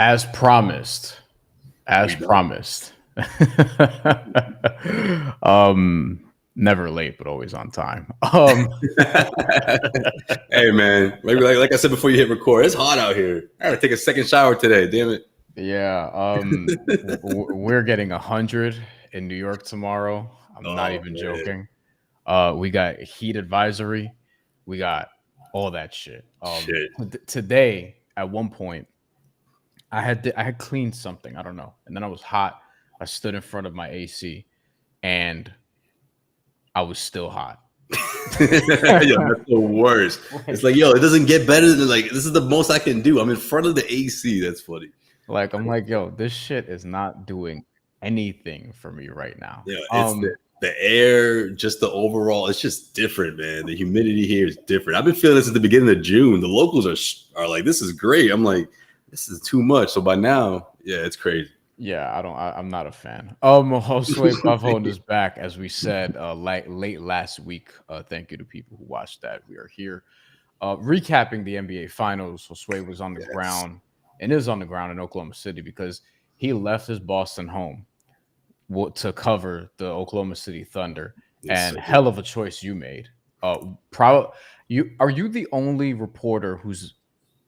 As promised. As We done. promised. um, Never late, but always on time. Hey man, like I said before you hit record, it's hot out here. I gotta take a second shower today. Damn it. Yeah. We're getting 100 in New York tomorrow. I'm not Oh even man, joking. We got heat advisory. We got all that shit. shit. Today at one point I had cleaned something. I don't know, and then I was hot. I stood in front of my AC, and I was still hot. Yo, that's the worst. It's like, yo, it doesn't get better than like this is the most I can do. I'm in front of the AC. That's funny. Like I'm like, yo, this shit is not doing anything for me right now. Yeah, it's the air, just the overall. It's just different, man. The humidity here is different. I've been feeling this at the beginning of June. The locals are like, this is great. I'm like, this is too much. So by now, yeah, it's crazy. Yeah, I'm not a fan. Josue Pavon is back, as we said, late last week. Thank you to people who watched that. We are here, recapping the NBA Finals. Josue was on the ground and is on the ground in Oklahoma City because he left his Boston home to cover the Oklahoma City Thunder, Yes, and sir. hell of a choice you made. Are you the only reporter who's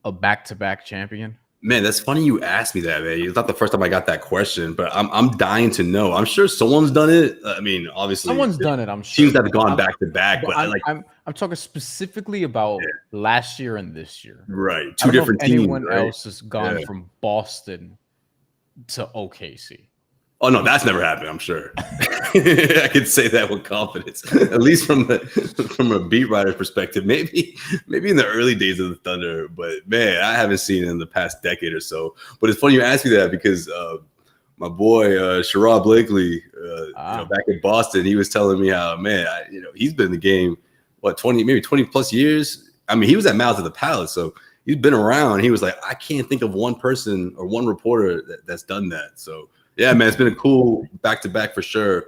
a back-to-back champion? Man, that's funny you asked me that, man. It's not the first time I got that question, but I'm dying to know. I'm sure someone's done it. I mean, obviously, Someone's done it, I'm sure. teams that have gone back to back, but I like I'm talking specifically about last year and this year. right I two don't know if different teams. anyone Right? else has gone Yeah. from Boston to OKC. Oh no, that's never happened. I'm sure. I could say that with confidence, at least from a beat writer perspective. Maybe in the early days of the Thunder, but man, I haven't seen it in the past decade or so. But it's funny you ask me that because my boy Sherrod Blakely, back in Boston, he was telling me how man, he's been in the game 20 plus years. I mean, he was at Mouth of the Palace, so he's been around. He was like, I can't think of one person or one reporter that's done that. So. Yeah, man, it's been a cool back-to-back for sure.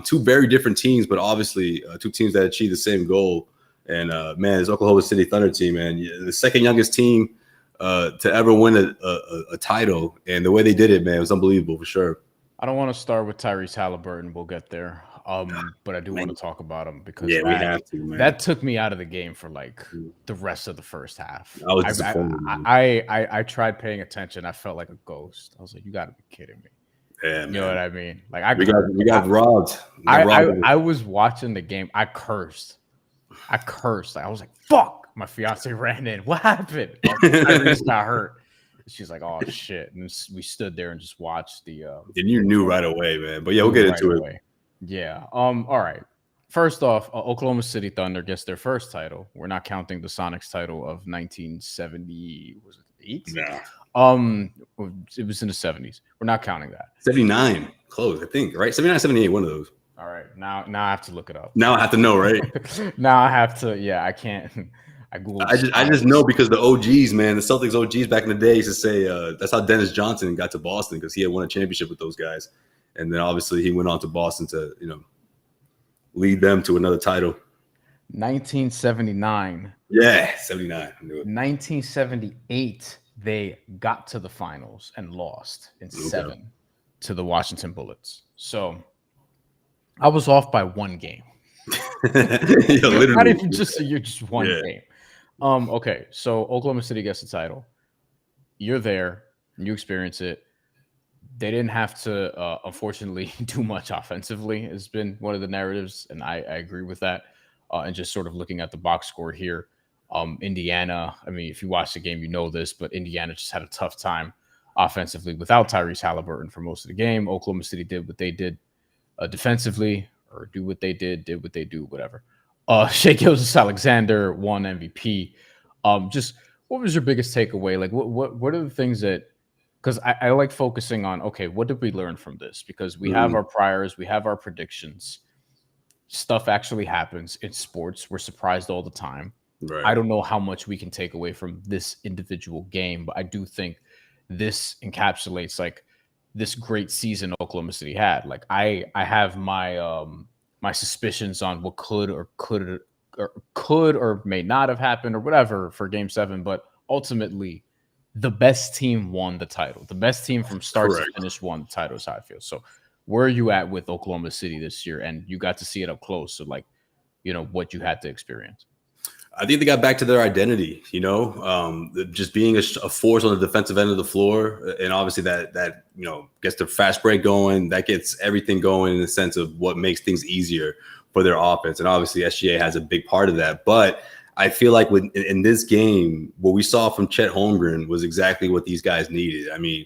Two very different teams, but obviously two teams that achieve the same goal. And, man, this Oklahoma City Thunder team, man, the second youngest team to ever win a title. And the way they did it, man, it was unbelievable for sure. I don't want to start with Tyrese Halliburton. We'll get there. But I do want to talk about him because we have to, man. That took me out of the game for like the rest of the first half. I was disappointed. I tried paying attention. I felt like a ghost. I was like, you got to be kidding me. Yeah, you know what I mean? Like we got robbed. I was watching the game. I cursed. Like, I was like, "Fuck!" My fiance ran in. What happened? Tyrese got hurt. She's like, "Oh shit!" And we stood there and just watched the. And you knew right away, man. But yeah, we'll get into it. Yeah. All right. First off, Oklahoma City Thunder gets their first title. We're not counting the Sonics title of 1970. Was it 8? No. It was in the 70s. We're not counting that. 79, close, I think, right? 79, 78, one of those. All right. Now I have to look it up. Now I have to know, right? Now I have to. Yeah, I can't. I just know because the OGs, man, the Celtics OGs back in the day used to say that's how Dennis Johnson got to Boston because he had won a championship with those guys, and then obviously he went on to Boston to lead them to another title. 1979. Yeah, 79. I knew it. 1978. They got to the finals and lost in 7 to the Washington Bullets. So I was off by one game. Not even just one game. Okay, so Oklahoma City gets the title. You're there, you experience it. They didn't have to, unfortunately, do much offensively. It's been one of the narratives, and I agree with that. And just sort of looking at the box score here. Indiana, I mean, if you watch the game, you know this, but Indiana just had a tough time offensively without Tyrese Halliburton for most of the game. Oklahoma City did what they did defensively, or do what they did what they do, whatever. Gilgeous-Alexander won MVP. Just what was your biggest takeaway? Like, what are the things that? Because I like focusing on, okay, what did we learn from this? Because we have our priors, we have our predictions. Stuff actually happens in sports. We're surprised all the time. Right. I don't know how much we can take away from this individual game, but I do think this encapsulates like this great season Oklahoma City had. Like I have my my suspicions on what could or may not have happened or whatever for Game 7, but ultimately the best team won the title. The best team from start to finish won the title is how I feel. So where are you at with Oklahoma City this year? And you got to see it up close. So like, what you had to experience. I think they got back to their identity, just being a force on the defensive end of the floor. And obviously that gets the fast break going. That gets everything going in the sense of what makes things easier for their offense. And obviously SGA has a big part of that. But I feel like in this game, what we saw from Chet Holmgren was exactly what these guys needed. I mean,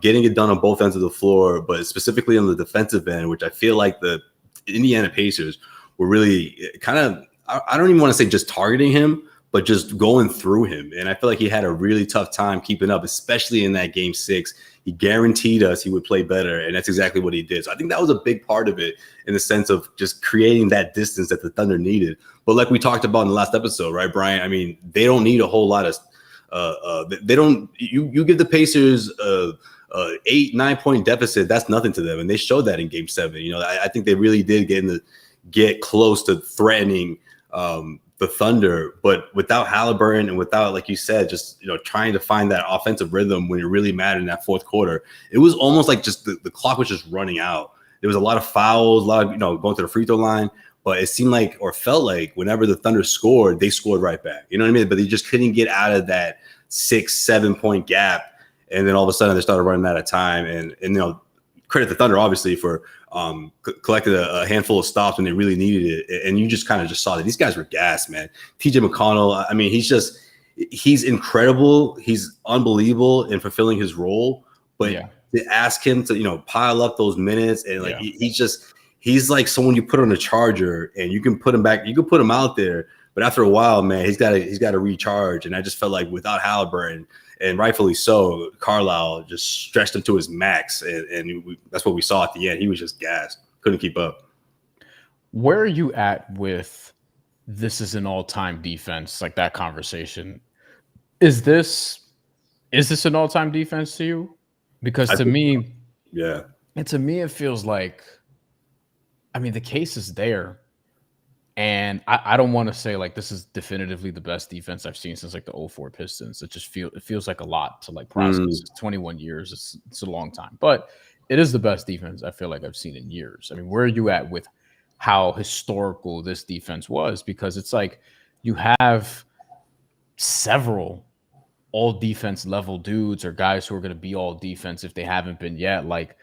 getting it done on both ends of the floor, but specifically on the defensive end, which I feel like the Indiana Pacers were really kind of, I don't even want to say just targeting him, but just going through him. And I feel like he had a really tough time keeping up, especially in that game 6. He guaranteed us he would play better, and that's exactly what he did. So I think that was a big part of it in the sense of just creating that distance that the Thunder needed. But like we talked about in the last episode, right, Brian? I mean, they don't need a whole lot of they don't – you give the Pacers 8-9 point deficit, that's nothing to them. And they showed that in game 7. I think they really did get close to threatening the Thunder, but without Halliburton and without, like you said, just trying to find that offensive rhythm when it really mattered in that fourth quarter, it was almost like just the clock was just running out. There was a lot of fouls, a lot of going to the free throw line, but it seemed like or felt like whenever the Thunder scored, they scored right back. You know what I mean? But they just couldn't get out of that 6-7 point gap, and then all of a sudden they started running out of time. And credit the Thunder obviously for collected a handful of stops when they really needed it. And you just kind of just saw that these guys were gassed, man. TJ McConnell, I mean, he's incredible. He's unbelievable in fulfilling his role. But to ask him to, pile up those minutes and like he's like someone you put on a charger and you can put him back, you can put him out there. But after a while, man, he's got to recharge. And I just felt like without Halliburton, and rightfully so, Carlisle just stretched him to his max, and that's what we saw at the end. He was just gassed, couldn't keep up. Where are you at with this is an all-time defense, like that conversation? Is this an all-time defense to you? Because to me, it feels like, I mean, the case is there. And I don't want to say like this is definitively the best defense I've seen since like the 04 Pistons. It feels like a lot to like process. It's 21 years. It's a long time, but it is the best defense I feel like I've seen in years. I mean, where are you at with how historical this defense was? Because it's like you have several all defense level dudes or guys who are going to be all defense if they haven't been yet. Like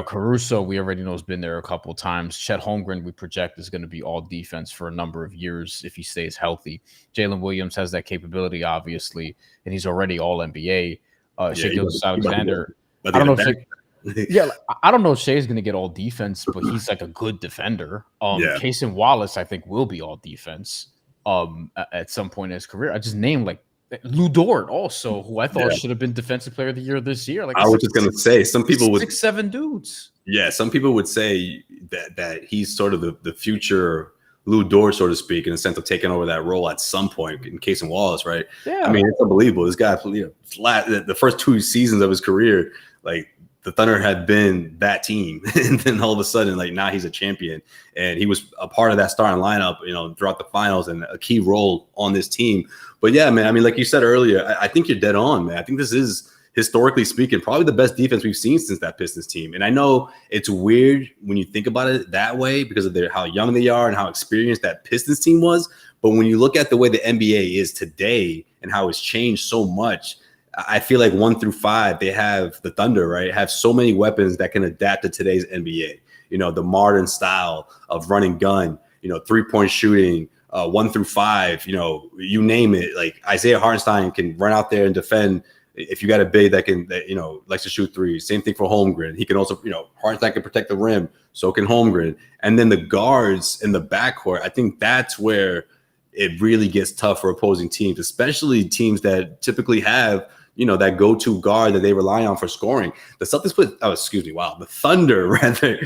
Caruso, we already know has been there a couple of times. Chet Holmgren, we project is going to be all defense for a number of years if he stays healthy. Jalen Williams has that capability, obviously, and he's already all NBA. Gilgeous-Alexander, I don't know if I don't know if Shea's going to get all defense, but he's like a good defender. Cason Wallace, I think, will be all defense at some point in his career. I just named like Lou Dort also, who I thought should have been Defensive Player of the Year this year. Like I was just going to say, some people would 6-7 dudes. Yeah, some people would say that he's sort of the future Lou Dort, so to speak, in the sense of taking over that role at some point in Cason Wallace, right? Yeah, I mean, it's unbelievable. This guy, the first 2 seasons of his career, like the Thunder had been that team, and then all of a sudden, like now he's a champion, and he was a part of that starting lineup, throughout the finals and a key role on this team. But yeah, man, I mean, like you said earlier, I think you're dead on, man. I think this is, historically speaking, probably the best defense we've seen since that Pistons team. And I know it's weird when you think about it that way because of how young they are and how experienced that Pistons team was. But when you look at the way the NBA is today and how it's changed so much, I feel like 1 through 5, they have the Thunder, right? Have so many weapons that can adapt to today's NBA. The modern style of running gun, 3-point shooting, 1 through 5, you name it. Like Isaiah Hartenstein can run out there and defend. If you got a big that likes to shoot threes, same thing for Holmgren. He can also, Hartenstein can protect the rim, so can Holmgren. And then the guards in the backcourt, I think that's where it really gets tough for opposing teams, especially teams that typically have, that go-to guard that they rely on for scoring. The Celtics the Thunder rather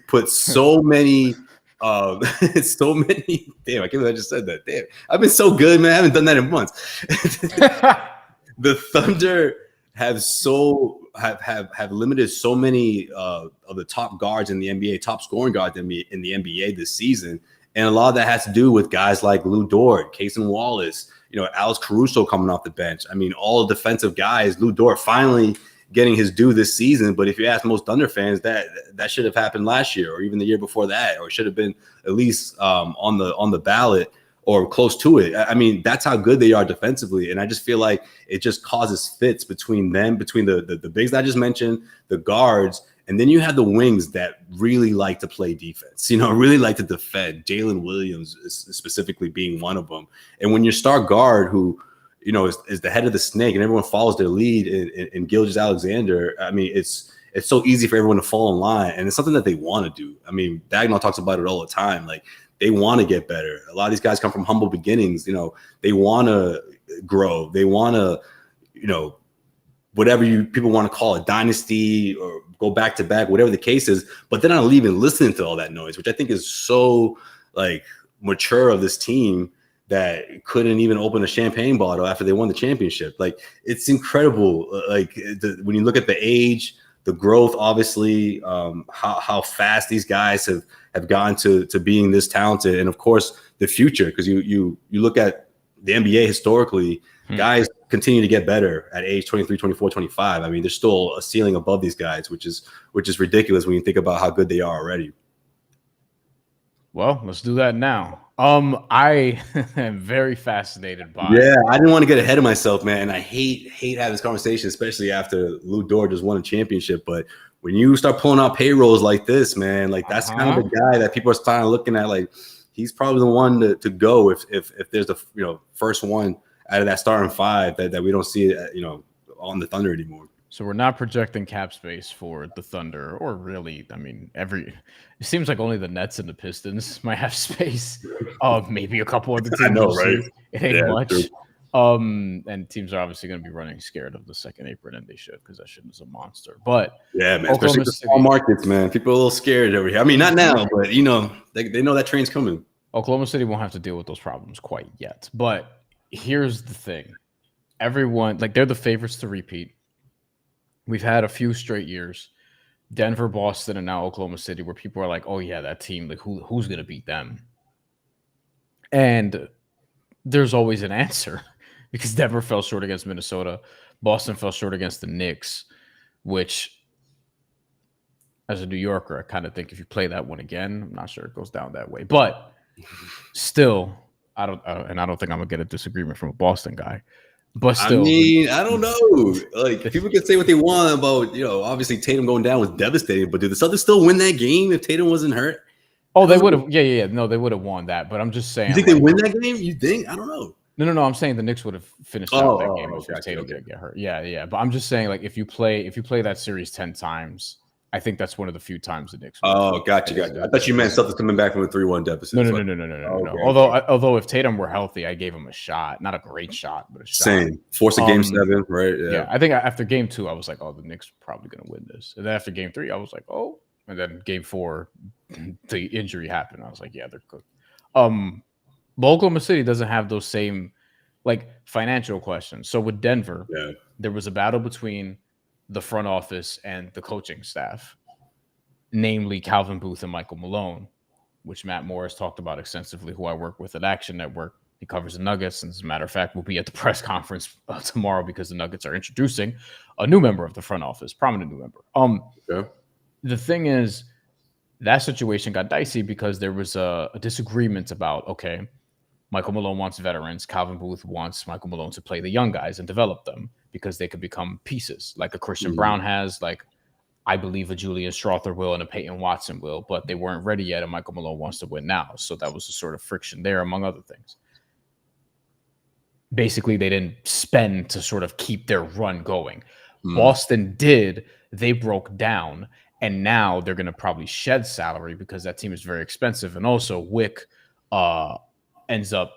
put so many. So many. Damn, I can't believe I just said that. Damn, I've been so good, man. I haven't done that in months. The Thunder have limited so many of the top guards in the NBA, top scoring guards in the NBA this season, and a lot of that has to do with guys like Lou Dort, Cason Wallace, Alex Caruso coming off the bench. I mean, all defensive guys. Lou Dort finally getting his due this season. But if you ask most Thunder fans, that should have happened last year or even the year before that, or should have been at least on the ballot or close to it. I mean, that's how good they are defensively. And I just feel like it just causes fits between them, between the bigs that I just mentioned, the guards, and then you have the wings that really like to play defense, really like to defend. Jalen Williams is specifically being one of them. And when your star guard, who is the head of the snake, and everyone follows their lead in Gilgeous-Alexander, I mean, it's so easy for everyone to fall in line, and it's something that they want to do. I mean, Dagnall talks about it all the time. Like, they want to get better. A lot of these guys come from humble beginnings. They want to grow. They want to, whatever people want to call it, dynasty or go back to back, whatever the case is. But they're not leaving listening to all that noise, which I think is so mature of this team that couldn't even open a champagne bottle after they won the championship. Like, it's incredible. When you look at the age, the growth, obviously, how fast these guys have gone to being this talented, and of course the future, because you look at the NBA historically, guys continue to get better at age 23, 24, 25. I mean, there's still a ceiling above these guys, which is ridiculous when you think about how good they are already. Well, let's do that now. I am very fascinated by. Yeah, I didn't want to get ahead of myself, man. And I hate having this conversation, especially after Lou Dort just won a championship. But when you start pulling out payrolls like this, man, like that's kind of the guy that people are starting looking at. Like, he's probably the one to go if there's the first one out of that starting five that we don't see on the Thunder anymore. So we're not projecting cap space for the Thunder, or really, I mean, it seems like only the Nets and the Pistons might have space. Maybe a couple other teams. I know, right? It ain't much. True. And teams are obviously going to be running scared of the second apron, and they should, because that shit is a monster. But yeah, man, especially the small markets, man. People are a little scared over here. I mean, not now, but they know that train's coming. Oklahoma City won't have to deal with those problems quite yet. But here's the thing: everyone, they're the favorites to repeat. We've had a few straight years, Denver, Boston, and now Oklahoma City, where people are like, "Oh yeah, that team. Like, who's going to beat them?" And there's always an answer, because Denver fell short against Minnesota, Boston fell short against the Knicks, which, as a New Yorker, I kind of think if you play that one again, I'm not sure it goes down that way. But still, I don't think I'm gonna get a disagreement from a Boston guy. But still, I mean, I don't know. Like, people can say what they want about, obviously Tatum going down was devastating, but did the Celtics still win that game if Tatum wasn't hurt? Oh, they would have. Yeah. No, they would have won that. But I'm just saying. You think they win that game? You think? I don't know. No. I'm saying the Knicks would have finished out that game if Tatum didn't get hurt. Yeah. But I'm just saying, if you play that series 10 times, I think that's one of the few times the Knicks. Oh, gotcha. I thought you meant Celtics coming back from a 3-1 deficit. No. Okay. Although if Tatum were healthy, I gave him a shot. Not a great shot, but a shot. Same. Force a game 7, right? Yeah. I think after game 2, I was like, oh, the Knicks are probably going to win this. And then after game 3, I was like, oh. And then game 4, the injury happened. I was like, yeah, they're cooked. But Oklahoma City doesn't have those same financial questions. So with Denver, there was a battle between the front office and the coaching staff, namely Calvin Booth and Michael Malone, which Matt Morris talked about extensively, who I work with at Action Network. He covers the Nuggets, and as a matter of fact, we'll be at the press conference tomorrow because the Nuggets are introducing a new member of the front office, prominent new member. The thing is, that situation got dicey because there was a disagreement about, okay, Michael Malone wants veterans. Calvin Booth wants Michael Malone to play the young guys and develop them because they could become pieces, like a Christian Brown has, like I believe a Julian Strawther will and a Peyton Watson will, but they weren't ready yet, and Michael Malone wants to win now. So that was a sort of friction there, among other things. Basically, they didn't spend to sort of keep their run going. Boston did. They broke down, and now they're going to probably shed salary because that team is very expensive. And also, Wick ends up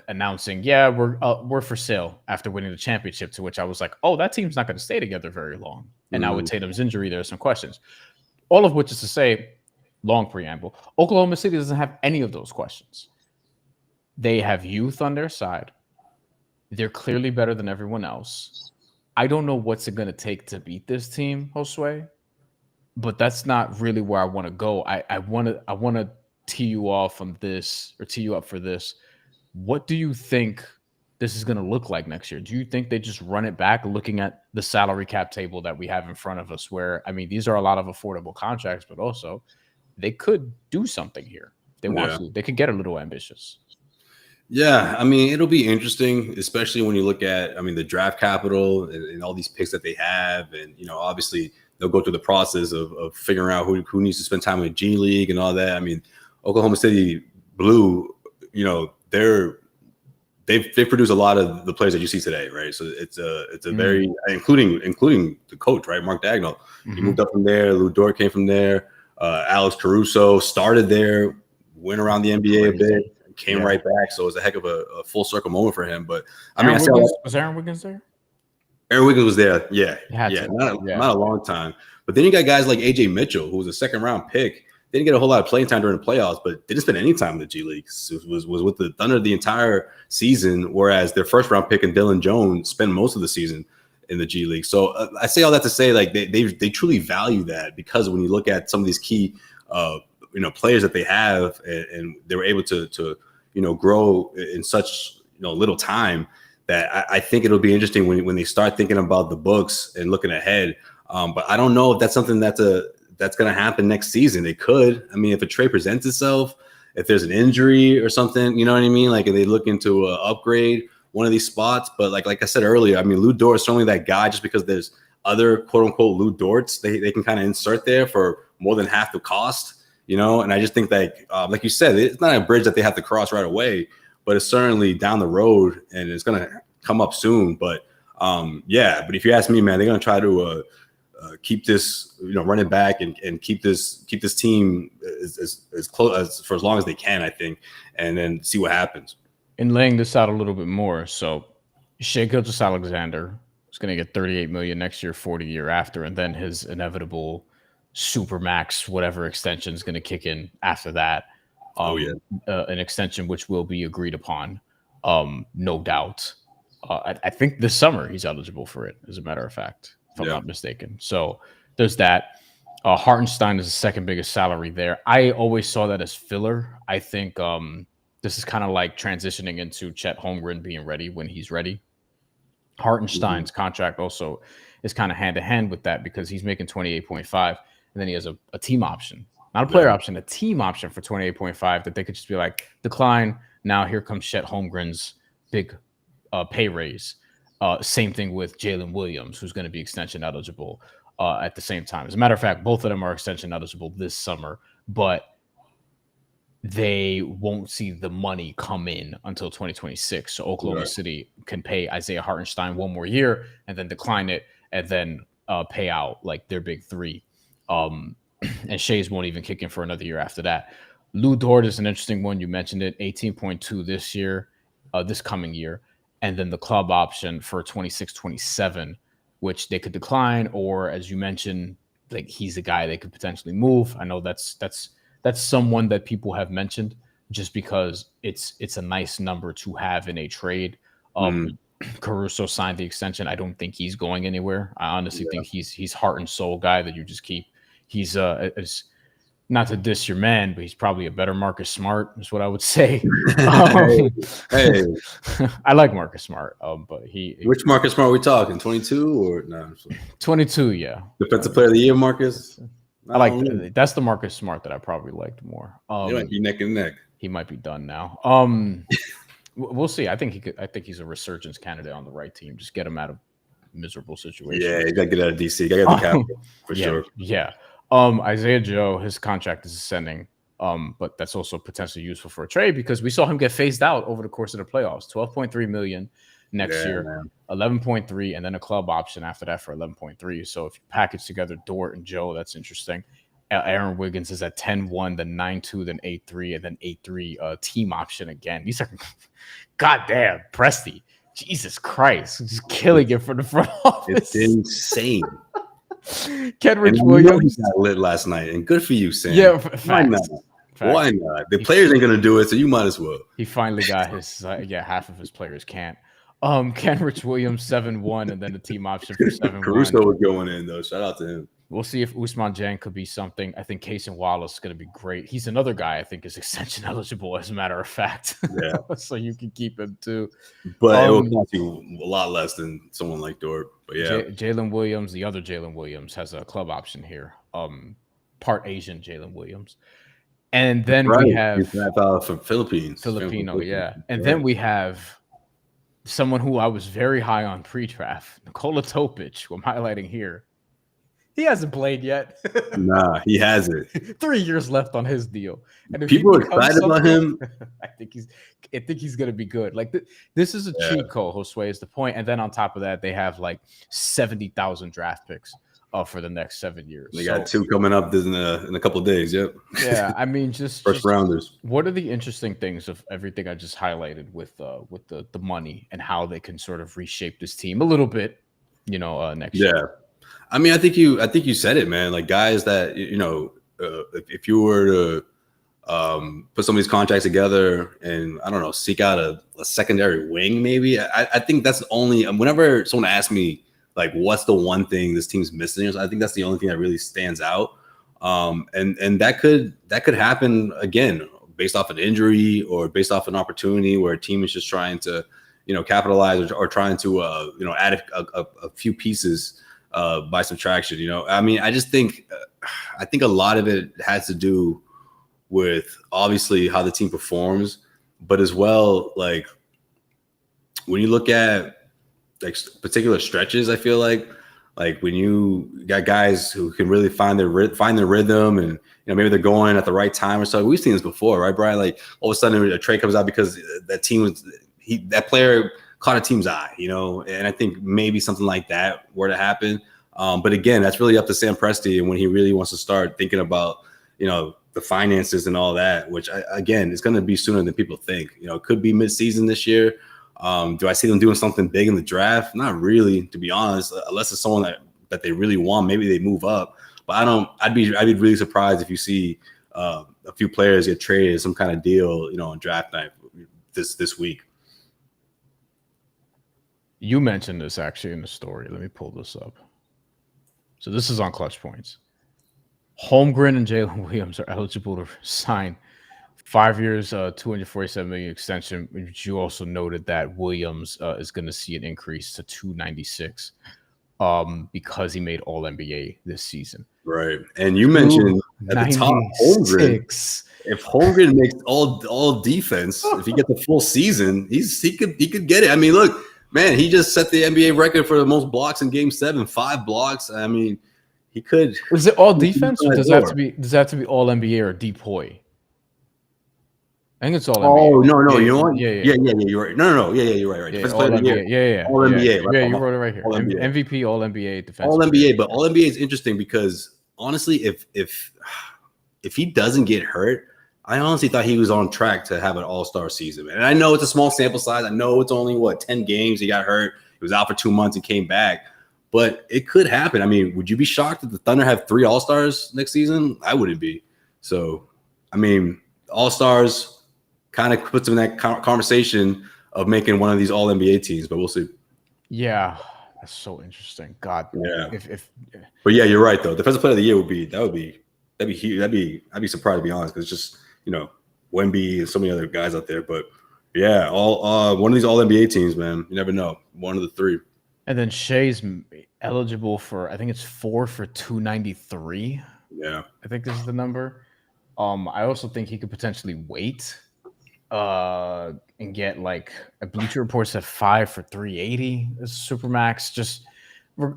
announcing, yeah, we're for sale after winning the championship, to which I was like, oh, that team's not going to stay together very long. And now with Tatum's injury, there are some questions. All of which is to say, long preamble, Oklahoma City doesn't have any of those questions. They have youth on their side. They're clearly better than everyone else. I don't know what's it going to take to beat this team, Josue, but that's not really where I want to go. I want to tee you off on this, or tee you up for this. What do you think this is going to look like next year? Do you think they just run it back looking at the salary cap table that we have in front of us where, I mean, these are a lot of affordable contracts, but also they could do something here. If they want to. They could get a little ambitious. Yeah, I mean, it'll be interesting, especially when you look at, I mean, the draft capital and all these picks that they have. And, you know, obviously they'll go through the process of figuring out who needs to spend time in G League and all that. I mean, Oklahoma City Blue, you know, they've produced a lot of the players that you see today, right? So it's a very, including the coach, right? Mark Dagnall. He moved up from there. Lou Dort came from there. Alex Caruso started there, went around the NBA a bit. Came right back, so it was a heck of a full circle moment for him. But I mean, was Aaron Wiggins there? Aaron Wiggins was there, not a long time. But then you got guys like AJ Mitchell, who was a second round pick, didn't get a whole lot of playing time during the playoffs, but didn't spend any time in the G League. Was with the Thunder the entire season, whereas their first round pick and Dylan Jones spent most of the season in the G League. So I say all that to say, like they truly value that, because when you look at some of these key players that they have, and they were able to grow in such little time, that I think it'll be interesting when they start thinking about the books and looking ahead. But I don't know if that's something that's going to happen next season. It could. I mean, if a trade presents itself, if there's an injury or something, you know what I mean? Like if they look into upgrade one of these spots. But like I said earlier, I mean, Lou Dort is certainly that guy, just because there's other quote unquote Lou Dorts they can kind of insert there for more than half the cost. And I just think that, like you said, it's not a bridge that they have to cross right away, but it's certainly down the road and it's going to come up soon. But but if you ask me, man, they're going to try to keep this, running back and keep this team as close for as long as they can, I think, and then see what happens. In laying this out a little bit more, so Shai Gilgeous-Alexander is going to get $38 million next year, 40 year after, and then his inevitable Supermax, whatever extension is going to kick in after that. An extension which will be agreed upon, no doubt. I think this summer he's eligible for it, as a matter of fact, if I'm not mistaken. So there's that. Hartenstein is the second biggest salary there. I always saw that as filler. I think this is kind of like transitioning into Chet Holmgren being ready when he's ready. Hartenstein's contract also is kind of hand to hand with that, because he's making 28.5. And then he has a team option, not a player option, a team option for 28.5 that they could just be like, decline. Now here comes Chet Holmgren's big pay raise. Same thing with Jalen Williams, who's going to be extension eligible at the same time. As a matter of fact, both of them are extension eligible this summer, but they won't see the money come in until 2026. So Oklahoma City can pay Isaiah Hartenstein one more year and then decline it, and then pay out like their big three. And Shai's won't even kick in for another year after that. Lou Dort is an interesting one. You mentioned it, 18.2 this year, this coming year. And then the club option for 26-27, which they could decline, or as you mentioned, like he's a guy they could potentially move. I know that's someone that people have mentioned, just because it's a nice number to have in a trade. Caruso signed the extension. I don't think he's going anywhere. I honestly think he's heart and soul guy that you just keep. He's not to diss your man, but he's probably a better Marcus Smart, is what I would say. Hey. I like Marcus Smart, but which Marcus Smart are we talking? 22 or no? 22, yeah. Defensive Player of the Year, Marcus. I like that's the Marcus Smart that I probably liked more. He might be neck and neck. He might be done now. We'll see. I think he's a resurgence candidate on the right team. Just get him out of miserable situations. Yeah, you gotta get out of DC. You gotta get the capital for sure. Yeah. Isaiah Joe, his contract is ascending, but that's also potentially useful for a trade, because we saw him get phased out over the course of the playoffs. $12.3 million next year, 11.3, and then a club option after that for 11.3. So if you package together Dort and Joe, that's interesting. Aaron Wiggins is at 10-1, then 9-2, then 8-3, and then 8-3 team option again. These are goddamn Presti. Jesus Christ, just killing it for the front office. It's insane. Kenrich Williams got lit last night, and good for you, Sam. Yeah, why not? Why not? The players ain't gonna do it, so you might as well. He finally got his half of his players can't. Kenrich Williams 7-1, and then the team option for 7-1. Caruso was going in though. Shout out to him. We'll see if Usman Jan could be something. I think Casey Wallace is going to be great. He's another guy I think is extension eligible, as a matter of fact. Yeah. So you can keep him too. But it will cost you a lot less than someone like Dort. But yeah. Jalen Williams, the other Jalen Williams, has a club option here. Part Asian Jalen Williams. And then we have from Philippines. Filipino, yeah. And then we have someone who I was very high on pre-draft, Nikola Topic, who I'm highlighting here. He hasn't played yet. Nah, he hasn't. 3 years left on his deal. And if people are excited about him, I think he's gonna be good. Like this is a cheat code, Josue, is the point. And then on top of that, they have like 70,000 draft picks for the next 7 years. They got 2 coming up in a couple of days. Yep. Yeah, I mean, just first rounders. What are the interesting things of everything I just highlighted with the money and how they can sort of reshape this team a little bit, next year? I mean, I think you said it, man. Like guys that if you were to put some of these contracts together and I don't know, seek out a secondary wing, maybe. I think that's the only. Whenever someone asks me like, what's the one thing this team's missing, I think that's the only thing that really stands out. And that could happen again based off an injury or based off an opportunity where a team is just trying to capitalize or trying to add a few pieces. By subtraction, I mean, I just think, I think a lot of it has to do with obviously how the team performs, but as well, like when you look at like particular stretches, I feel like when you got guys who can really find their rhythm and maybe they're going at the right time or so. We've seen this before, right, Brian? Like all of a sudden a trade comes out because that player caught a team's eye, and I think maybe something like that were to happen. But again, that's really up to Sam Presti and when he really wants to start thinking about, the finances and all that, which again, is going to be sooner than people think. It could be mid-season this year. Do I see them doing something big in the draft? Not really, to be honest, unless it's someone that they really want. Maybe they move up, but I'd be really surprised if you see a few players get traded, some kind of deal, on draft night this week. You mentioned this actually in the story. Let me pull this up. So this is on Clutch Points. Holmgren and Jalen Williams are eligible to sign 5 years, $247 million extension. Which you also noted that Williams is going to see an increase to $296 because he made All NBA this season. Right, and you mentioned at the top Holmgren. If Holmgren makes all defense, if he gets the full season, he could get it. I mean, look. Man, he just set the NBA record for the most blocks in Game 7, 5 blocks. I mean, he could. Is it all defense, or does that have to be all NBA or DPOY? I think it's all NBA. Oh no, yeah, you know what? Yeah, you're right. No, you're right. Yeah, all NBA. All NBA. Right? Yeah, you wrote it right here. MVP, All NBA, defense. All NBA, but All NBA is interesting because honestly, if he doesn't get hurt, I honestly thought he was on track to have an all-star season, man. And I know it's a small sample size. I know it's only 10 games. He got hurt. He was out for 2 months and came back. But it could happen. I mean, would you be shocked if the Thunder have 3 all-stars next season? I wouldn't be. So, I mean, all-stars kind of puts him in that conversation of making one of these all-NBA teams, but we'll see. Yeah, that's so interesting. God, yeah. But yeah, you're right though. Defensive Player of the Year would be huge. I'd be surprised to be honest, because it's just Wemby and so many other guys out there. But yeah, all one of these all NBA teams, man. You never know. One of the 3. And then Shea's eligible for, I think it's 4 for $293. Yeah, I think this is the number. I also think he could potentially wait and get like a Bleacher Report said 5 for $380 as Supermax. Just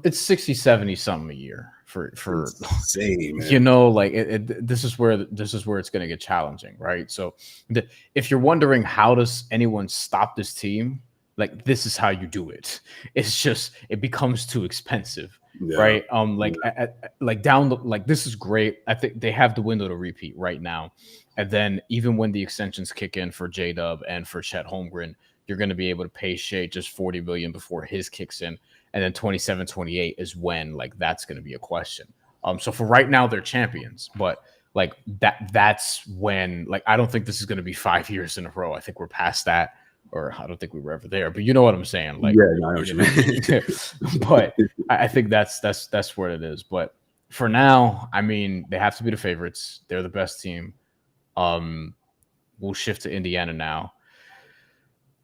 it's 60, 70 something a year for insane, man. Like this is where it's going to get challenging, right? So if you're wondering how does anyone stop this team, like this is how you do it. It's just it becomes too expensive, right? This is great. I think they have the window to repeat right now, and then even when the extensions kick in for J-Dub and for Chet Holmgren, you're going to be able to pay Shea just $40 million before his kicks in. And then 27, 28 is when that's going to be a question. So for right now, they're champions, but that's when I don't think this is going to be 5 years in a row. I think we're past that, or I don't think we were ever there. But you know what I'm saying? I know what you mean. But I think that's what it is. But for now, I mean, they have to be the favorites. They're the best team. We'll shift to Indiana now.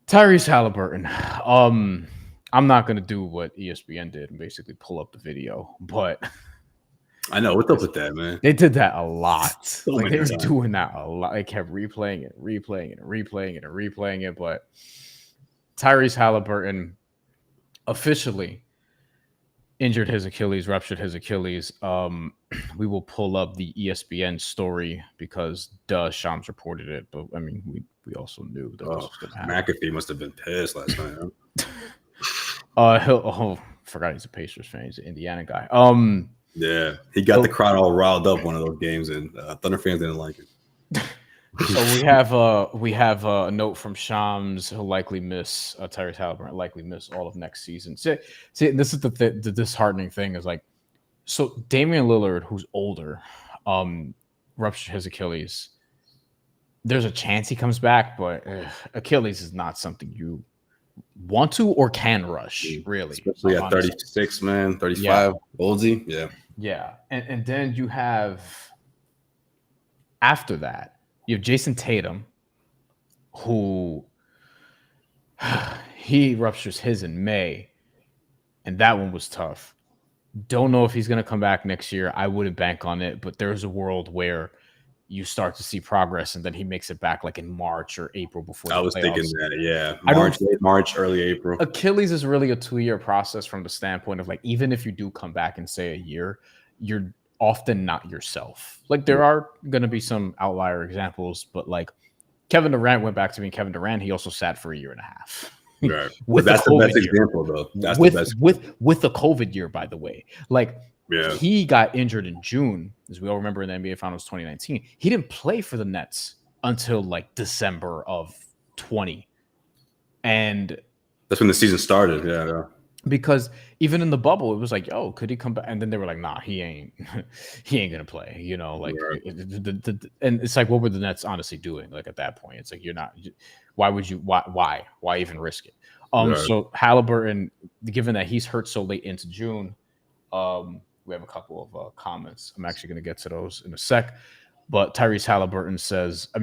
Tyrese Halliburton. I'm not gonna do what ESPN did and basically pull up the video, but I know what's up with that, man. they did that a lot. So Like many they were times. doing that a lot. They kept replaying it. But Tyrese Halliburton officially injured his Achilles, ruptured his Achilles. We will pull up the ESPN story because Shams reported it, but I mean we also knew that this was going to happen. McAfee must have been pissed last night. Huh? Forgot he's a Pacers fan. He's an Indiana guy. Yeah, he got the crowd all riled up one of those games, and Thunder fans didn't like it. So we have a note from Shams. He'll likely miss Tyrese Halliburton. Likely miss all of next season. See, this is the disheartening thing is like, so Damian Lillard, who's older, ruptured his Achilles. There's a chance he comes back, but Achilles is not something you want to or can rush, really. Especially at 36, man, 35, Oldsy. Yeah. And then you have, after that, you have Jason Tatum, who he ruptures his in May, and that one was tough. Don't know if he's going to come back next year. I wouldn't bank on it, but there's a world where you start to see progress, and then he makes it back like in March or April before I was playoffs. thinking that, late March, early April. Achilles is really a 2-year process from the standpoint of like, even if you do come back and say a year, you're often not yourself. Like there are going to be some outlier examples, but like Kevin Durant went back to being Kevin Durant. He also sat for a year and a half. Right. That's the best example, though. That's the best. With the COVID year, by the way. Like he got injured in June, as we all remember in the NBA Finals 2019. He didn't play for the Nets until like December of 20. And that's when the season started. Yeah. Because even in the bubble, it was like, "Oh, could he come back?" And then they were like, "Nah, he ain't gonna play." You know, like, and it's like, what were the Nets honestly doing? Like at that point, it's like you're not. Why would you? Why even risk it? So Halliburton, given that he's hurt so late into June, we have a couple of comments. I'm actually gonna get to those in a sec. But Shams says of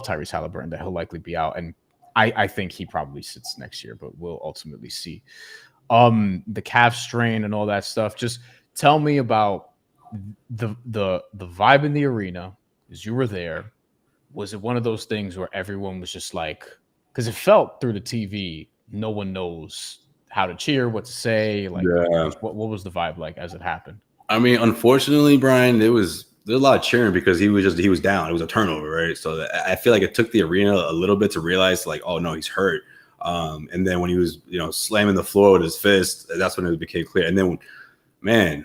Tyrese Halliburton that he'll likely be out, and I think he probably sits next year, but we'll ultimately see. The calf strain and all that stuff. Just tell me about the vibe in the arena as you were there. Was it one of those things where everyone was just like, because it felt through the TV, no one knows how to cheer, what to say. Like, what was the vibe like as it happened? I mean, unfortunately, Brian, there's a lot of cheering because he was down. It was a turnover, right? So I feel like it took the arena a little bit to realize, like, oh no, he's hurt. And then when he was, slamming the floor with his fist, that's when it became clear. And then, man,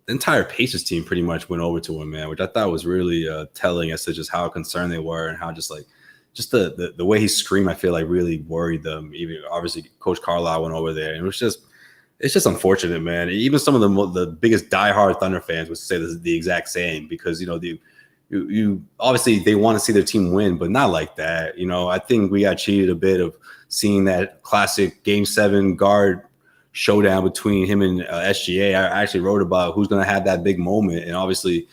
the entire Pacers team pretty much went over to him, man, which I thought was really telling as to just how concerned they were and how just the way he screamed, I feel like really worried them. Even obviously, Coach Carlisle went over there, and it's just unfortunate, man. Even some of the biggest diehard Thunder fans would say the exact same because you obviously they want to see their team win, but not like that. I think we got cheated a bit of seeing that classic Game 7 guard showdown between him and SGA. I actually wrote about who's going to have that big moment, and obviously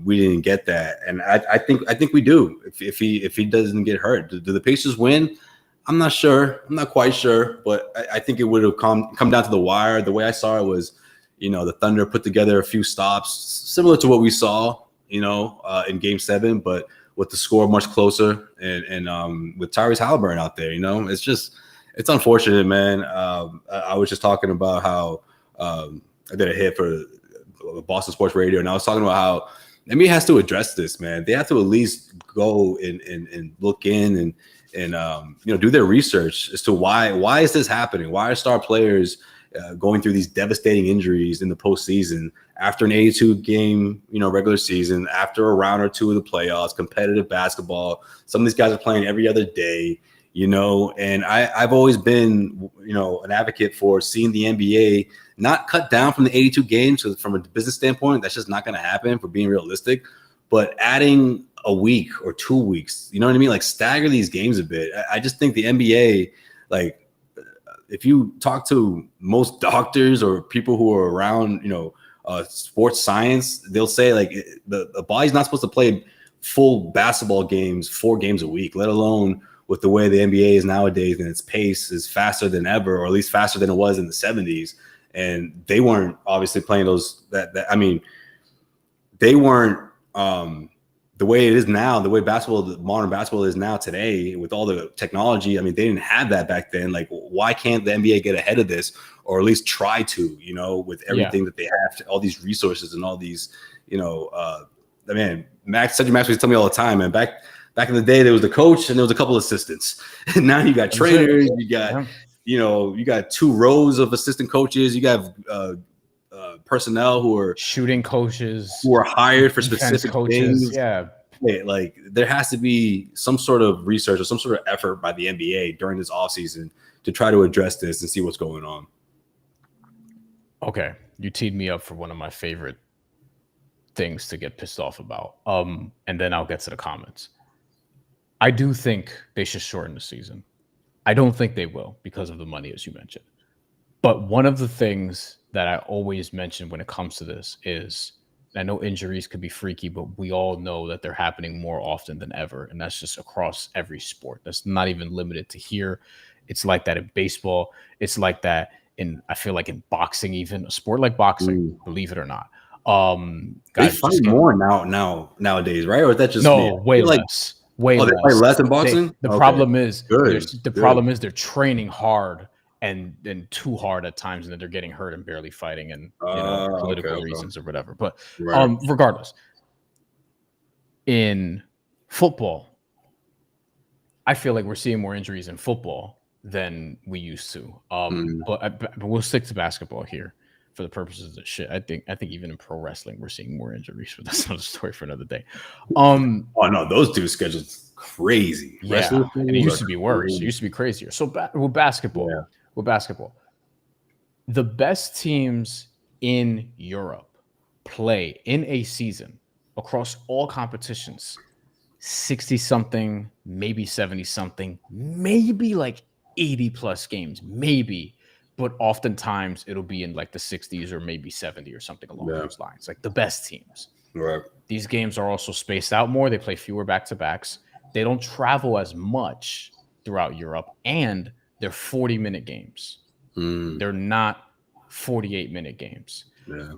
we didn't get that. And I think we do if he doesn't get hurt. Do the Pacers win? I'm not sure. I'm not quite sure, but I think it would have come down to the wire. The way I saw it was, the Thunder put together a few stops similar to what we saw, in Game 7, but with the score much closer and with Tyrese Halliburton out there, it's unfortunate, man. I was just talking about how I did a hit for Boston Sports Radio, and I was talking about how NBA has to address this, man. They have to at least go and look in and do their research as to why is this happening? Why are star players going through these devastating injuries in the postseason after an 82-game regular season, after a round or two of the playoffs, competitive basketball? Some of these guys are playing every other day, and I've always been an advocate for seeing the NBA not cut down from the 82 games from a business standpoint. That's just not going to happen, for being realistic, but adding a week or 2 weeks, you know what I mean? Like, stagger these games a bit. I just think the NBA, like, if you talk to most doctors or people who are around, sports science, they'll say like the body's not supposed to play full basketball games 4 games a week, let alone with the way the NBA is nowadays, and its pace is faster than ever, or at least faster than it was in the 70s. And they weren't obviously playing those I mean, they weren't the way it is now, the way modern basketball is now today with all the technology. I mean, they didn't have that back then. Like, why can't the NBA get ahead of this, or at least try to, with everything that they have, all these resources and all these, Sergio Max used to tell me all the time, man, back in the day, there was the coach and there was a couple assistants. And now you got trainers, you got, you got 2 rows of assistant coaches, you got personnel who are shooting coaches who are hired for specific coaches. things. Yeah. Like there has to be some sort of research or some sort of effort by the NBA during this offseason to try to address this and see what's going on. Okay. You teed me up for one of my favorite things to get pissed off about. And then I'll get to the comments. I do think they should shorten the season. I don't think they will because of the money, as you mentioned. But one of the things that I always mention when it comes to this is, I know injuries could be freaky, but we all know that they're happening more often than ever. And that's just across every sport. That's not even limited to here. It's like that in baseball. It's like that I feel like in boxing, even a sport like boxing, believe it or not. Guys fight more nowadays, right? Or is that just way less. Way less. They fight less in boxing? The problem is problem is they're training hard and too hard at times, and then they're getting hurt and barely fighting, and political reasons or whatever. But regardless, in football, I feel like we're seeing more injuries in football than we used to. But we'll stick to basketball here for the purposes of this shit. I think even in pro wrestling we're seeing more injuries, but that's another story for another day. Oh no, those two schedules crazy. Yeah, and it used to be worse. It used to be crazier. So with basketball. With basketball, the best teams in Europe play in a season across all competitions 60-something, maybe 70-something, maybe like 80+ games, maybe. But oftentimes it'll be in like the 60s or maybe 70 or something along those lines, like the best teams. Right. These games are also spaced out more. They play fewer back-to-backs. They don't travel as much throughout Europe, and they're 40-minute games. They're not 48-minute games. Yeah.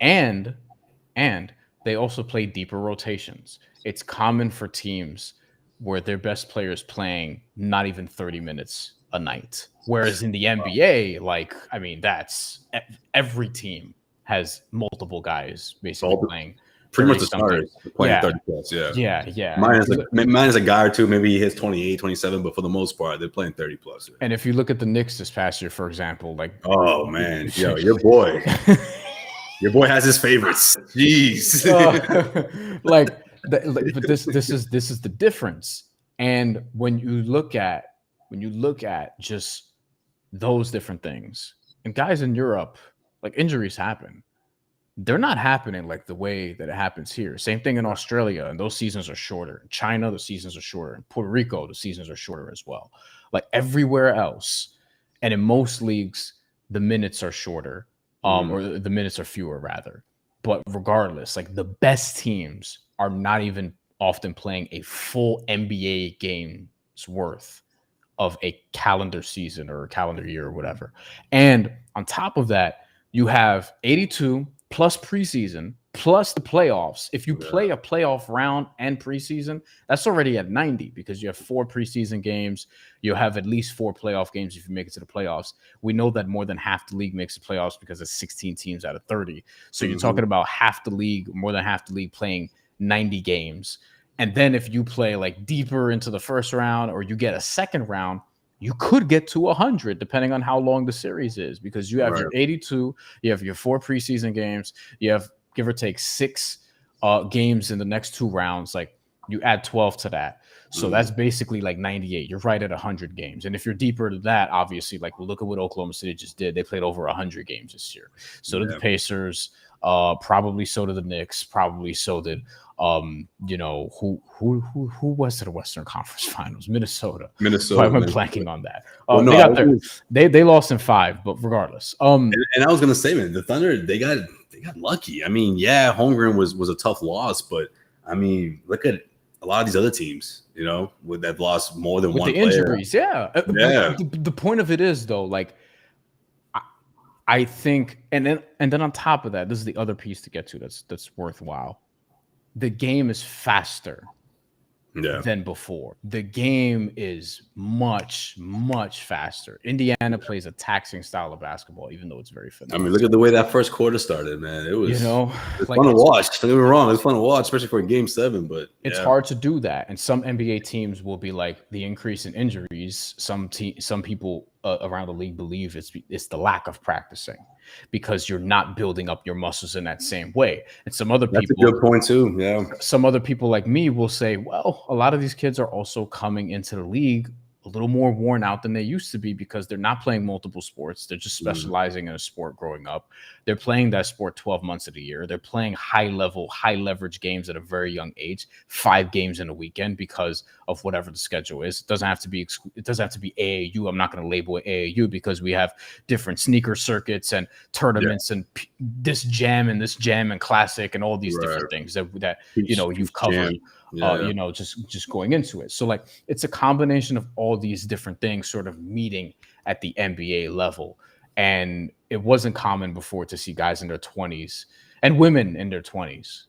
And they also play deeper rotations. It's common for teams where their best players playing not even 30 minutes a night. Whereas in the NBA, that's every team has multiple guys basically playing. Pretty much the starters playing 30 plus, yeah. Mine is a guy or two, maybe he hits 28, 27, but for the most part, they're playing 30 plus. And if you look at the Knicks this past year, for example, oh man, your boy has his favorites. Jeez, but this is the difference. And when you look at just those different things, and guys in Europe, injuries happen. They're not happening like the way that it happens here. Same thing in Australia, and those seasons are shorter. In China, the seasons are shorter. In Puerto Rico, the seasons are shorter as well. Like everywhere else, and in most leagues, the minutes are shorter, or the minutes are fewer rather. But regardless, the best teams are not even often playing a full NBA game's worth of a calendar season or a calendar year or whatever. And on top of that, you have 82 plus preseason, plus the playoffs. If you play a playoff round and preseason, that's already at 90 because you have 4 preseason games. You'll have at least 4 playoff games if you make it to the playoffs. We know that more than half the league makes the playoffs because it's 16 teams out of 30. So you're talking about half the league, more than half the league playing 90 games. And then if you play deeper into the first round or you get a second round, you could get to 100 depending on how long the series is, because you have your 82, you have your 4 preseason games, you have give or take 6 games in the next 2 rounds. You add 12 to that. So that's basically 98. You're right at 100 games. And if you're deeper to that, obviously, look at what Oklahoma City just did. They played over 100 games this year. So did the Pacers, probably so did the Knicks, probably so did who was to the Western Conference Finals? Minnesota. I went blanking on that. They got they lost in 5, but regardless. And I was gonna say, man, the Thunder they got got lucky. I mean, yeah, Holmgren was a tough loss, but I mean, look at a lot of these other teams, you know, with that lost more than with one the player. injuries. Yeah. Yeah. The point of it is though, like I think, and then on top of that, this is the other piece to get to that's worthwhile. The game is faster than before. The game is much, much faster. Indiana plays a taxing style of basketball, even though it's very finesse. I mean, look at the way that first quarter started, man. It was, it's like fun to watch. Don't get me wrong, it's fun to watch, especially for Game 7. But it's hard to do that. And some NBA teams will be like the increase in injuries. Some people around the league believe it's the lack of practicing because you're not building up your muscles in that same way. And some other people, that's a good point too. Yeah. Some other people like me will say, well, a lot of these kids are also coming into the league a little more worn out than they used to be because they're not playing multiple sports. They're just specializing in a sport growing up. They're playing that sport 12 months of the year. They're playing high level, high leverage games at a very young age, 5 games in a weekend because of whatever the schedule is. It doesn't have to be AAU. I'm not going to label it AAU because we have different sneaker circuits and tournaments and this jam and classic and all these different things that you've covered. Just going into it. So like it's a combination of all these different things sort of meeting at the NBA level. And it wasn't common before to see guys in their 20s and women in their 20s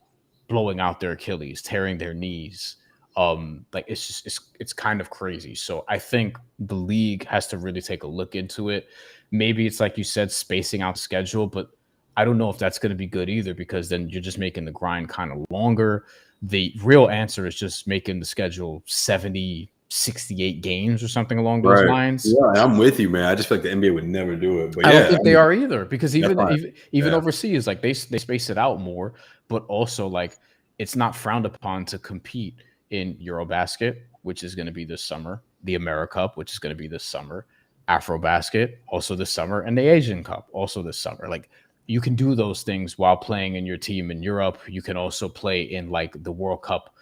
blowing out their Achilles, tearing their knees. Like it's kind of crazy. So I think the league has to really take a look into it. Maybe it's like you said, spacing out schedule, but I don't know if that's going to be good either because then you're just making the grind kind of longer. The real answer is just making the schedule 70, 68 games or something along those lines. Yeah, I'm with you, man. I just feel like the NBA would never do it. But I don't think they are either because even yeah. overseas, like they space it out more, but also like it's not frowned upon to compete in Eurobasket, which is going to be this summer, the AmeriCup, which is going to be this summer, Afrobasket also this summer, and the Asian Cup also this summer. Like you can do those things while playing in your team in Europe. You can also play in like the World Cup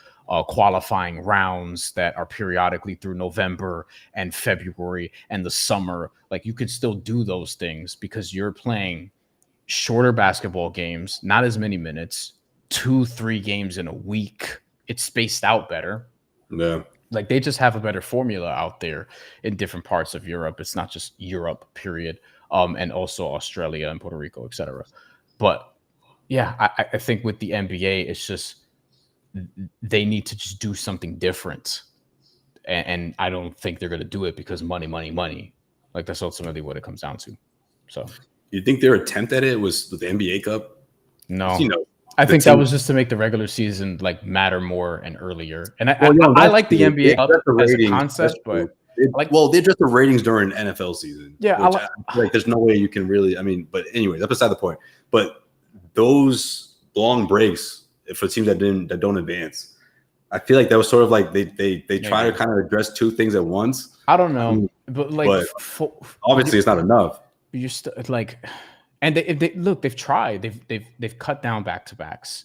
qualifying rounds that are periodically through November and February and the summer. Like you can still do those things because you're playing shorter basketball games, not as many minutes, 2-3 games in a week. It's spaced out better. Yeah. Like they just have a better formula out there in different parts of Europe. It's not just Europe, period. And also Australia and Puerto Rico, et cetera. But yeah, I think with the NBA, it's just they need to just do something different. And I don't think they're going to do it because money. Like that's ultimately what it comes down to. So you think their attempt at it was the NBA Cup? No. I think that was just to make the regular season like matter more and earlier. And I like the NBA Cup as a concept, but they adjust the ratings during NFL season. Yeah, I feel like there's no way you can really. I mean, but anyway, that's beside the point. But those long breaks for teams that don't advance, I feel like that was sort of like they try to kind of address 2 things at once. I don't know, but like obviously it's not enough. You're like, and they've tried. They've cut down back-to-backs.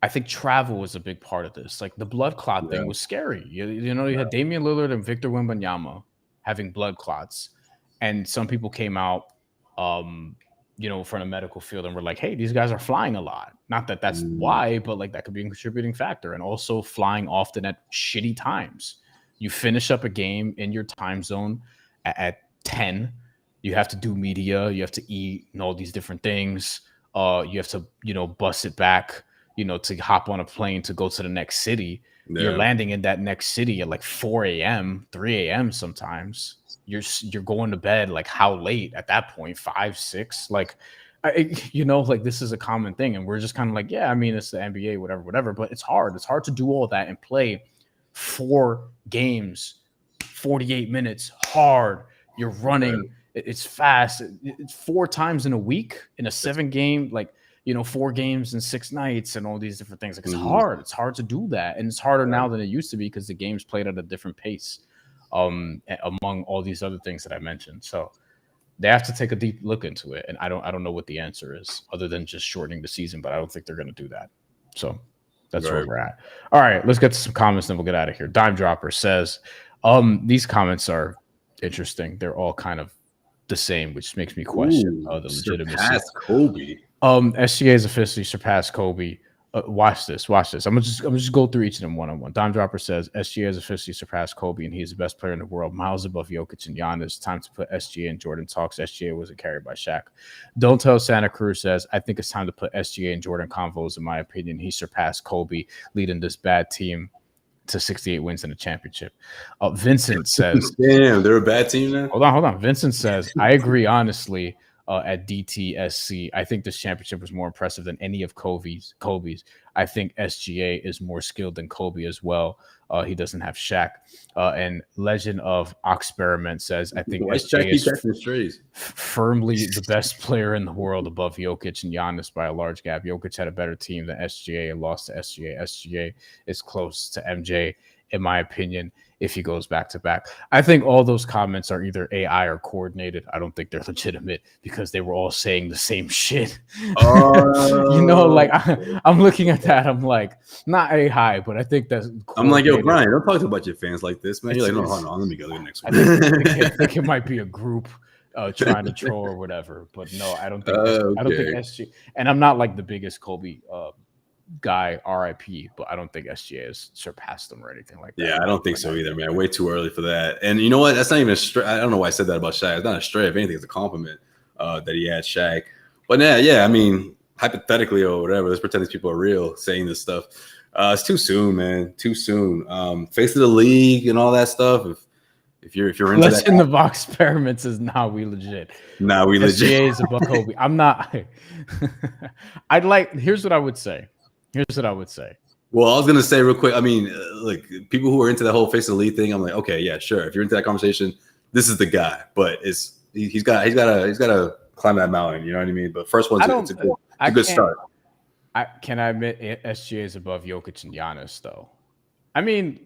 I think travel was a big part of this. Like the blood clot thing was scary. You had Damian Lillard and Victor Wembanyama having blood clots, and some people came out, from a medical field and were like, "Hey, these guys are flying a lot." Not that that's why, but like that could be a contributing factor. And also flying often at shitty times. You finish up a game in your time zone at 10. You have to do media. You have to eat and all these different things. You have to, bus it back. To hop on a plane to go to the next city. Yeah. You're landing in that next city at like 4 a.m., 3 a.m. sometimes. You're going to bed like how late at that point? 5, 6? Like, like this is a common thing. And we're just kind of like, yeah, I mean, it's the NBA, whatever. But it's hard. It's hard to do all that and play 4 games, 48 minutes, hard. You're running. It's fast. It's 4 times in a week in a 7-game, like, 4 games in 6 nights and all these different things. Like it's hard. It's hard to do that. And it's harder now than it used to be because the game's played at a different pace among all these other things that I mentioned. So they have to take a deep look into it. And I don't know what the answer is other than just shortening the season, but I don't think they're going to do that. So that's where we're at. All right, let's get to some comments and we'll get out of here. Dime Dropper says, these comments are interesting. They're all kind of the same, which makes me question the legitimacy. Kobe. SGA has officially surpassed Kobe. Watch this. I'm gonna just go through each of them one on one. Dime Dropper says SGA has officially surpassed Kobe, and he's the best player in the world, miles above Jokic and Giannis. Time to put SGA in Jordan talks. SGA wasn't carried by Shaq. Don't Tell Santa Cruz says I think it's time to put SGA and Jordan convos. In my opinion, he surpassed Kobe, leading this bad team to 68 wins in a championship. Vincent says, "Damn, they're a bad team now." Hold on. Vincent says, I agree honestly. At DTSC, I think this championship was more impressive than any of Kobe's. I think SGA is more skilled than Kobe as well. He doesn't have Shaq. And Legend of Experiment says, I think SGA is firmly the best player in the world above Jokic and Giannis by a large gap. Jokic had a better team than SGA and lost to SGA. SGA is close to MJ, in my opinion, if he goes back to back. I think all those comments are either AI or coordinated. I don't think they're legitimate because they were all saying the same shit. You know, like I'm looking at that. I'm like, not AI, but I think that's. I'm like, yo, Brian, don't talk about your fans like this, man. You're like, no, hold on, let me go to the next one. I think it might be a group trying to troll or whatever. But no, I don't think. I don't think SG. And I'm not like the biggest Kobe guy, RIP, but I don't think SGA has surpassed them or anything like that. Yeah, I don't think so either, man. Way too early for that. And you know what? That's not even a stray. I don't know why I said that about Shaq. It's not a stray. If anything, it's a compliment that he had Shaq. But yeah, I mean, hypothetically or whatever, let's pretend these people are real saying this stuff. It's too soon, man. Too soon. Face of the league and all that stuff. If you're into that. In the box experiments is we legit. We legit. SGA is above Kobe. I'm not. I'd like. Here's what I would say. Well, I was gonna say real quick. I mean, like people who are into that whole face of the league thing, I'm like, okay, yeah, sure. If you're into that conversation, this is the guy. But he's got to climb that mountain. You know what I mean? But first one's a good start. Can I admit SGA is above Jokic and Giannis though? I mean,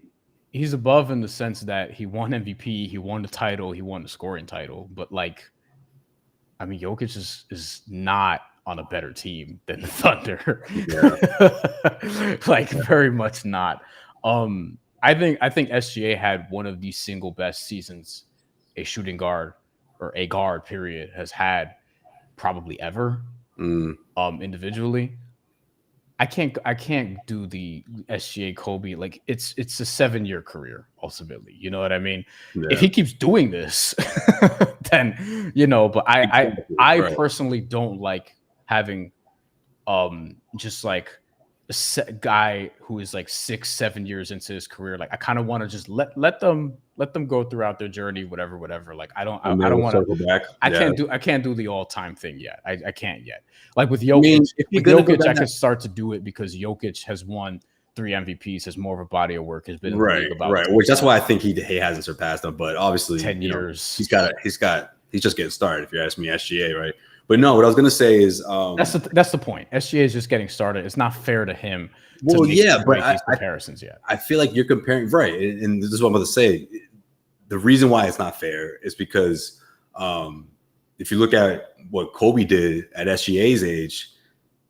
he's above in the sense that he won MVP, he won the title, he won the scoring title. But like, I mean, Jokic is not on a better team than the Thunder. Yeah. Like very much not. I think SGA had one of the single best seasons a shooting guard or a guard period has had probably ever. Individually. I can't do the SGA Kobe. Like it's a 7-year career ultimately. You know what I mean? Yeah. If he keeps doing this, then but I personally don't like having just like a guy who is like 6-7 years into his career. Like I kind of want to just let them go throughout their journey, whatever. Like I don't want to. I can't do the all-time thing yet. I can't yet. Like with Jokic, I can start to do it because Jokic has won 3 MVPs, has more of a body of work, has been in the league about Which that's why I think he hasn't surpassed them. But obviously, 10 years. He's just getting started. If you ask me, SGA, right? But no, what I was gonna say is that's the point. SGA is just getting started. It's not fair to him. Well, to make these comparisons yet. I feel like you're comparing, right? And this is what I'm going to say. The reason why it's not fair is because if you look at what Kobe did at SGA's age,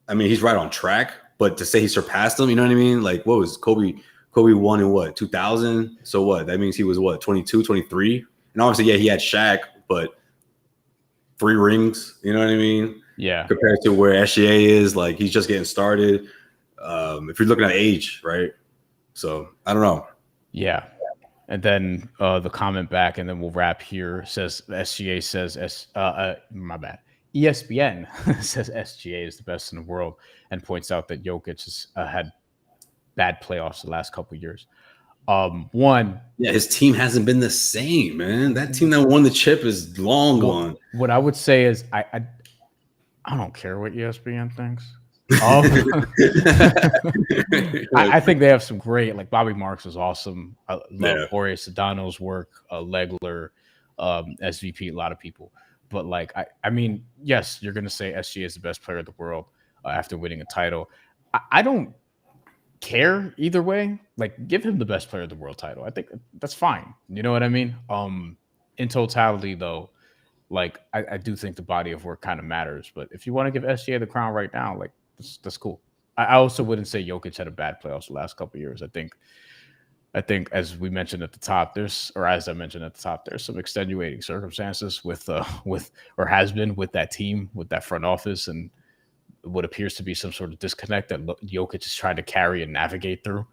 I mean, he's right on track. But to say he surpassed him, you know what I mean? Like, what was Kobe? Kobe won in what, 2000? So what? That means he was what, 22, 23? And obviously, yeah, he had Shaq, but 3 rings, you know what I mean? Yeah. Compared to where SGA is, like he's just getting started. If you're looking at age, right? So I don't know. Yeah. And then the comment back, and then we'll wrap here, says SGA says, my bad. ESPN says SGA is the best in the world and points out that Jokic has had bad playoffs the last couple of years. His team hasn't been the same, man. That team that won the chip is long gone. What I would say is I don't care what ESPN thinks. I think they have some great, like Bobby Marks was awesome. I love Jorge Sedano's work, Legler, SVP, a lot of people. But like, I mean, yes, you're going to say SGA is the best player in the world after winning a title. I don't care either way. Like, give him the best player of the world title. I think that's fine. You know what I mean? In totality, though, like I do think the body of work kind of matters. But if you want to give SGA the crown right now, like that's cool. I also wouldn't say Jokic had a bad playoffs the last couple of years. I think as we mentioned at the top, as I mentioned at the top, there's some extenuating circumstances with or has been with that team, with that front office, and what appears to be some sort of disconnect that Jokic is trying to carry and navigate through.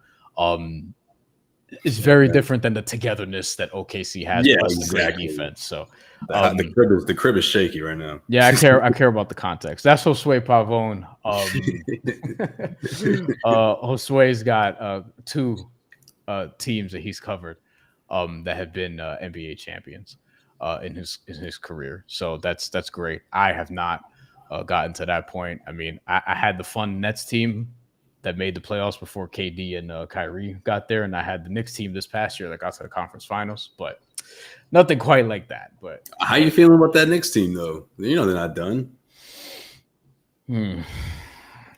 Is very different than the togetherness that OKC has. Yeah, plus exactly. The great defense. So the crib is shaky right now. Yeah, I care about the context. That's Josue Pavon. Josue's got 2 teams that he's covered that have been NBA champions in his career. So that's great. I have not gotten to that point. I mean, I had the fun Nets team that made the playoffs before KD and Kyrie got there, and I had the Knicks team this past year that got to the conference finals, but nothing quite like that. But how you feeling about that Knicks team, though? You know they're not done. You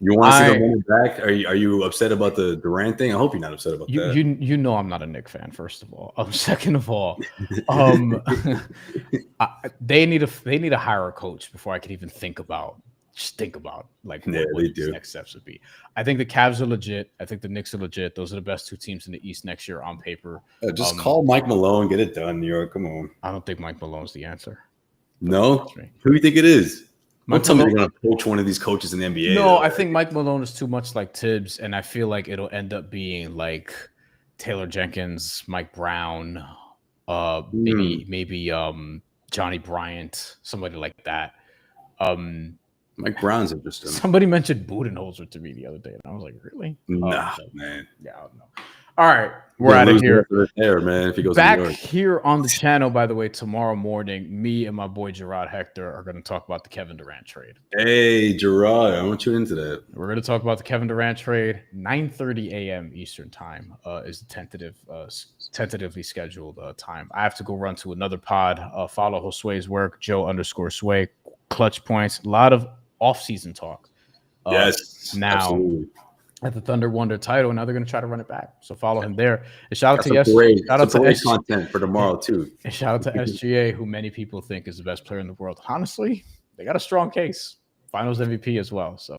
want to see them winning back? Are you upset about the Durant thing? I hope you're not upset about that. You know I'm not a Knicks fan. First of all, second of all, they need to hire a coach before I could even think about like what these next steps would be. I think the Cavs are legit. I think the Knicks are legit. Those are the best 2 teams in the East next year on paper. Just call Mike Malone, get it done, New York. Come on. I don't think Mike Malone's the answer. No? Who do you think it is? Don't tell me they're going to poach one of these coaches in the NBA. No, I think Mike Malone is too much like Tibbs, and I feel like it'll end up being like Taylor Jenkins, Mike Brown, maybe Johnny Bryant, somebody like that. Mike Brown's interesting. Somebody mentioned Budenholzer to me the other day, and I was like, really? Nah, man. Yeah, I don't know. All right, we're out of here. There, man. If he goes back here on the channel, by the way, tomorrow morning, me and my boy Gerard Hector are going to talk about the Kevin Durant trade. Hey, Gerard, I want you into that. We're going to talk about the Kevin Durant trade. 9:30 a.m. Eastern time is the tentatively scheduled time. I have to go run to another pod. Follow Josue's work, Joe_Sway, Clutch Points. A lot of off-season talk. Yes, now. Absolutely. At the Thunder Wonder title, and now they're going to try to run it back. So follow him there. And shout out to content for tomorrow too. And shout out to SGA, who many people think is the best player in the world. Honestly, they got a strong case. Finals MVP as well. So